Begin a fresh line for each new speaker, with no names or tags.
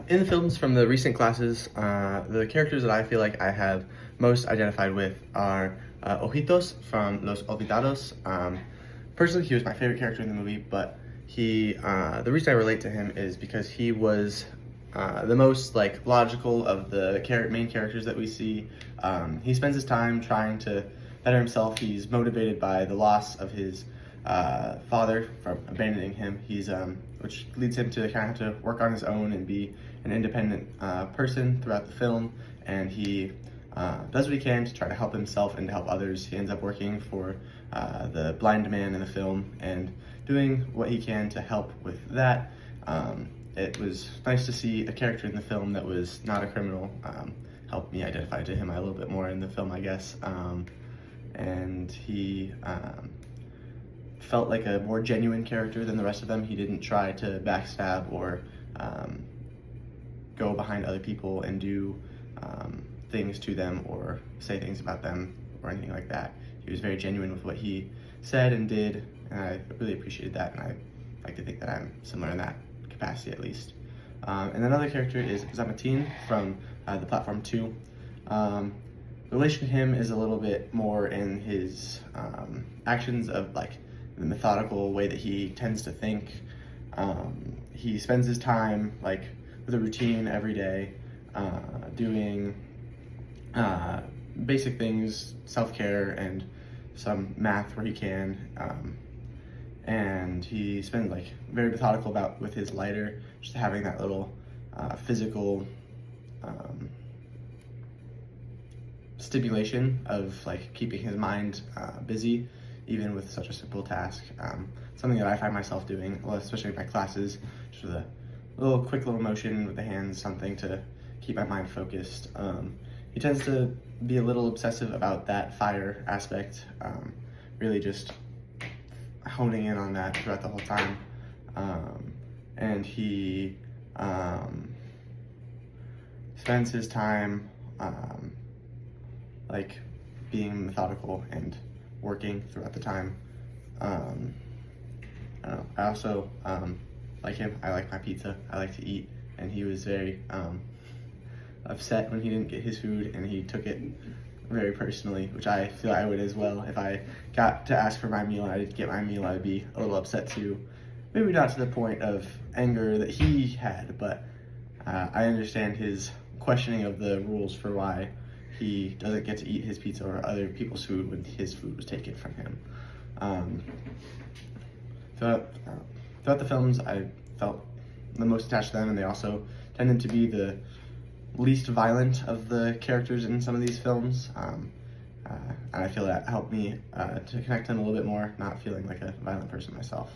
In the films from the recent classes, the characters that I feel like I have most identified with are Ojitos from Los Olvidados. Personally, he was my favorite character in the movie, but the reason I relate to him is because he was the most logical of the main characters that we see. He spends his time trying to better himself. He's motivated by the loss of his father from abandoning him. Which leads him to kind of have to work on his own and be an independent person throughout the film. And he does what he can to try to help himself and to help others. He ends up working for the blind man in the film and doing what he can to help with that. It was nice to see a character in the film that was not a criminal. Helped me identify to him a little bit more in the film, I guess. And he felt like a more genuine character than the rest of them. He didn't try to backstab or go behind other people and do things to them or say things about them or anything like that. He was very genuine with what he said and did, and I really appreciated that, and I like to think that I'm similar in that capacity at least. And another character is Zamatin from the Platform 2. The relation to him is a little bit more in his actions of the methodical way that he tends to think. He spends his time with a routine every day, doing basic things, self-care and some math where he can. And he spends very methodical with his lighter, just having that little physical stimulation of keeping his mind busy, even with such a simple task. Something that I find myself doing, especially in my classes, just with a quick little motion with the hands, something to keep my mind focused. He tends to be a little obsessive about that fire aspect, really just honing in on that throughout the whole time. And he spends his time being methodical and working throughout the time. I don't know. I also like him. I like my pizza. I like to eat, and he was very upset when he didn't get his food, and he took it very personally, which I feel I would as well. If I got to ask for my meal and I didn't get my meal, I'd be a little upset too. Maybe not to the point of anger that he had, but I understand his questioning of the rules for why he doesn't get to eat his pizza or other people's food when his food was taken from him. Throughout the films, I felt the most attached to them, and they also tended to be the least violent of the characters in some of these films. And I feel that helped me to connect them a little bit more, not feeling like a violent person myself.